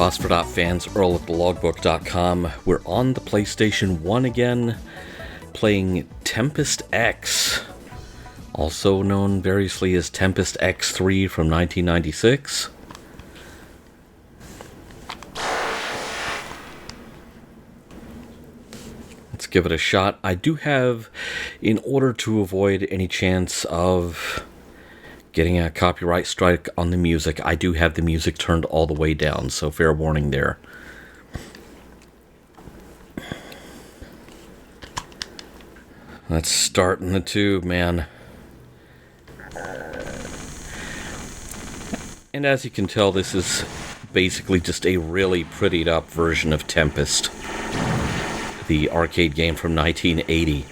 Phosphor Dot fans, Earl at thelogbook.com. We're on the PlayStation 1 again, playing Tempest X, also known variously as Tempest X3 from 1996. Let's give it a shot. I do have, in order to avoid any chance of getting a copyright strike on the music, I do have the music turned all the way down, so fair warning there. Let's start in the tube, man. And as you can tell, this is basically just a really prettied up version of Tempest, the arcade game from 1980.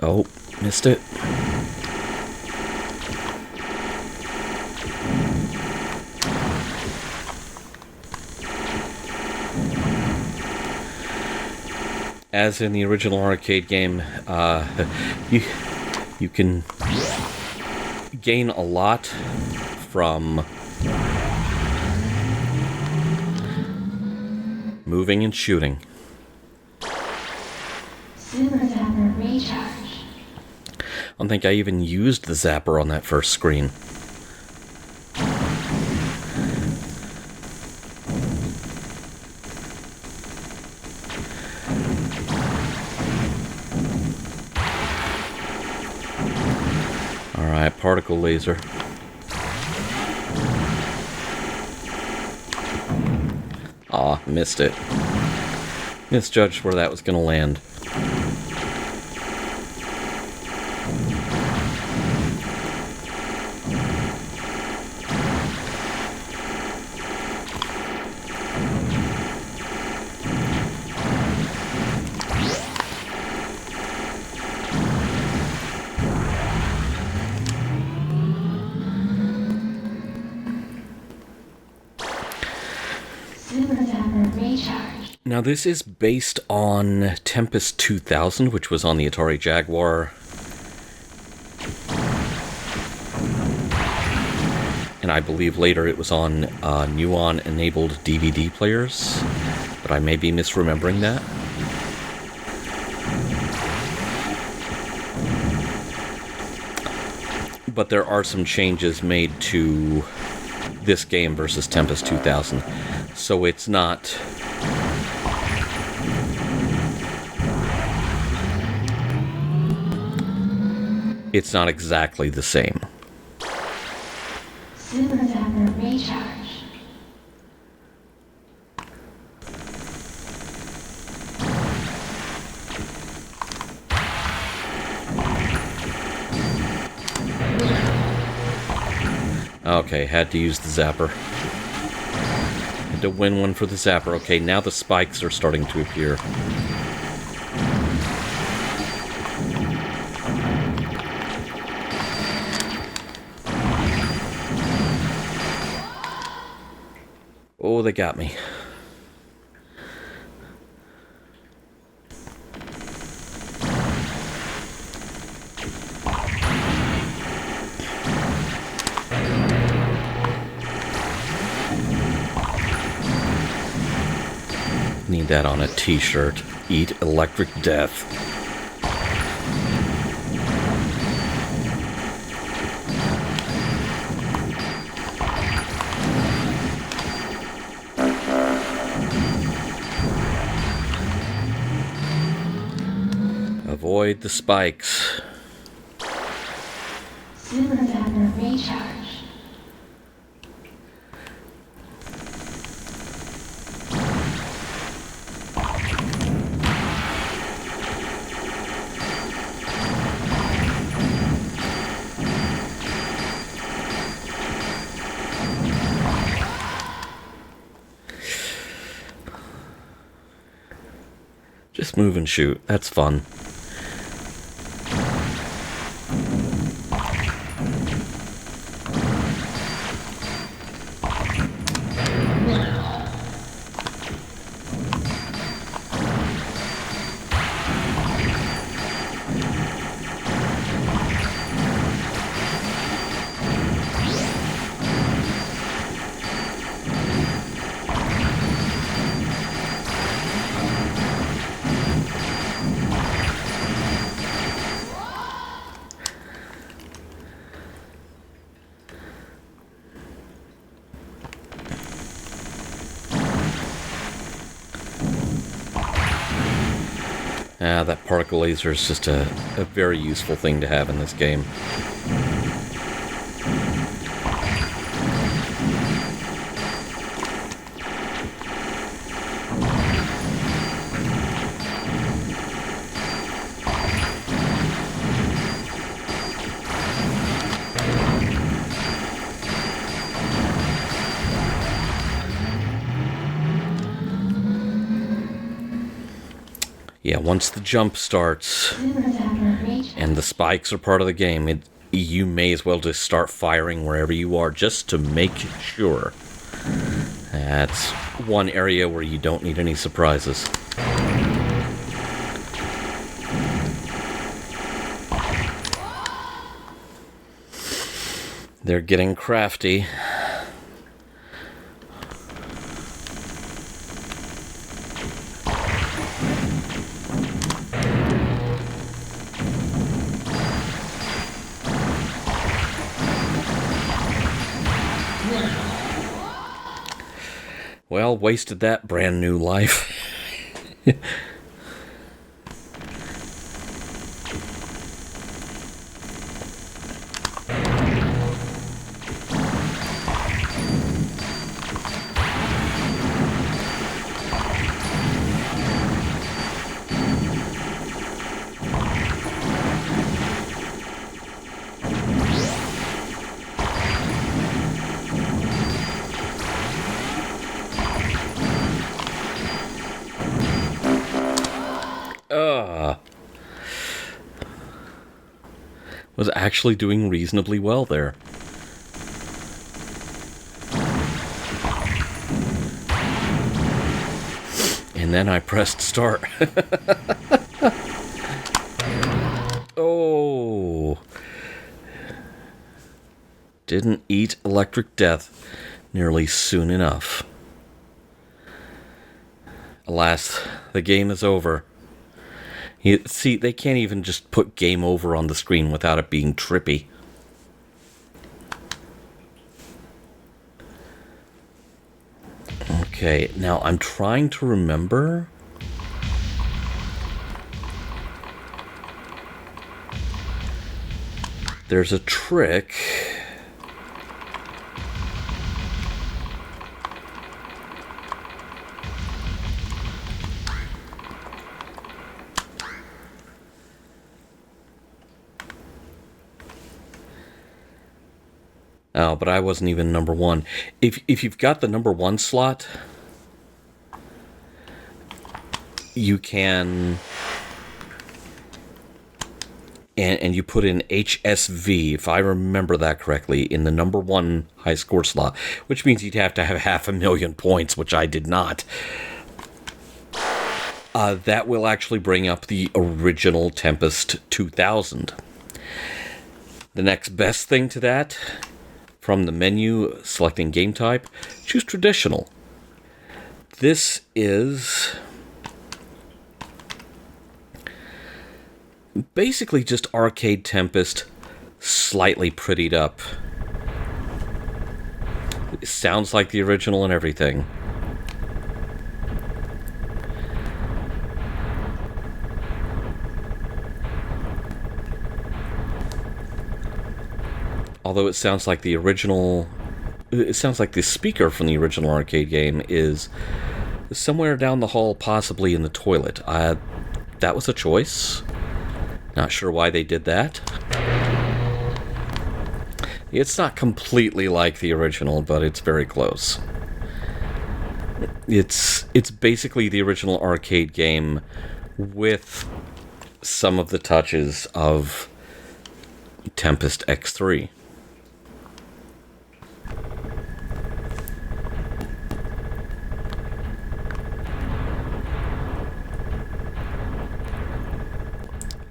Oh, missed it. As in the original arcade game, you can gain a lot from moving and shooting. Super Zapper Recharge. I don't think I even used the zapper on that first screen. Alright, particle laser. Aw, missed it. Misjudged where that was going to land. Now this is based on Tempest 2000, which was on the Atari Jaguar. And I believe later it was on Nuon-enabled DVD players, but I may be misremembering that. But there are some changes made to this game versus Tempest 2000, so it's not... It's not exactly the same. Super Zapper Recharge. Okay, had to use the zapper. Had to win one for the zapper. Okay, now the spikes are starting to appear. Oh, they got me. Need that on a t-shirt. Eat electric death. Avoid the spikes. Super Zapper Recharge. Just move and shoot. That's fun. That particle laser is just a very useful thing to have in this game. Yeah, once the jump starts and the spikes are part of the game, you may as well just start firing wherever you are just to make sure. That's one area where you don't need any surprises. They're getting crafty. Well, wasted that brand new life. Was actually doing reasonably well there. And then I pressed start. Oh. Didn't eat electric death nearly soon enough. Alas, the game is over. See, they can't even just put game over on the screen without it being trippy. Okay, now I'm trying to remember. There's a trick. Oh, but I wasn't even number one. If you've got the number one slot, you can, and you put in HSV, if I remember that correctly, in the number one high score slot, which means you'd have to have 500,000 points, which I did not. That will actually bring up the original Tempest 2000. The next best thing to that, from the menu, selecting game type, choose traditional. This is basically just Arcade Tempest, slightly prettied up. It sounds like the original and everything. Although it sounds like the original... It sounds like the speaker from the original arcade game is somewhere down the hall, possibly in the toilet. That was a choice. Not sure why they did that. It's not completely like the original, but it's very close. It's basically the original arcade game with some of the touches of Tempest X3.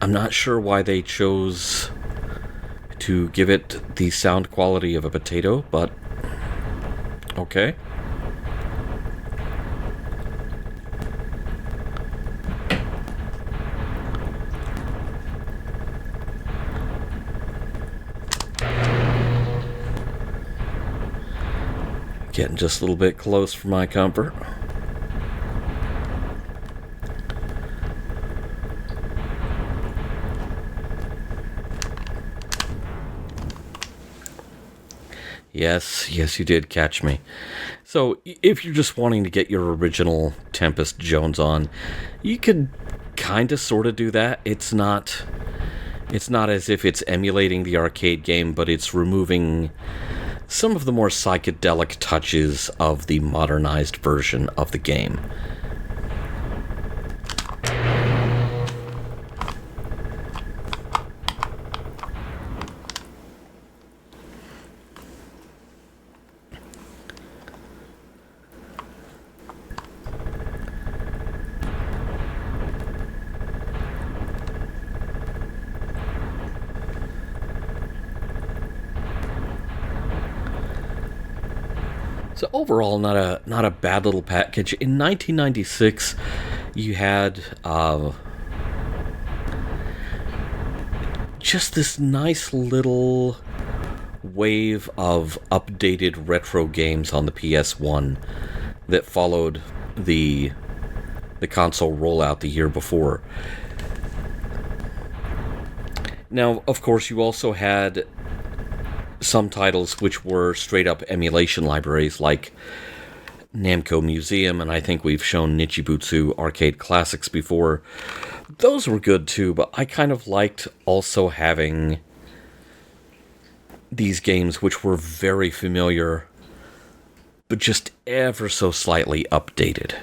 I'm not sure why they chose to give it the sound quality of a potato, but okay. Getting just a little bit close for my comfort. Yes, you did catch me. So, if you're just wanting to get your original Tempest Jones on, you could kind of sort of do that. It's not as if it's emulating the arcade game, but it's removing some of the more psychedelic touches of the modernized version of the game. So overall, not a bad little package. In 1996, you had just this nice little wave of updated retro games on the PS1 that followed the console rollout the year before. Now, of course, you also had some titles which were straight-up emulation libraries like Namco Museum, and I think we've shown Nichibutsu Arcade Classics before. Those were good too, but I kind of liked also having these games which were very familiar, but just ever so slightly updated.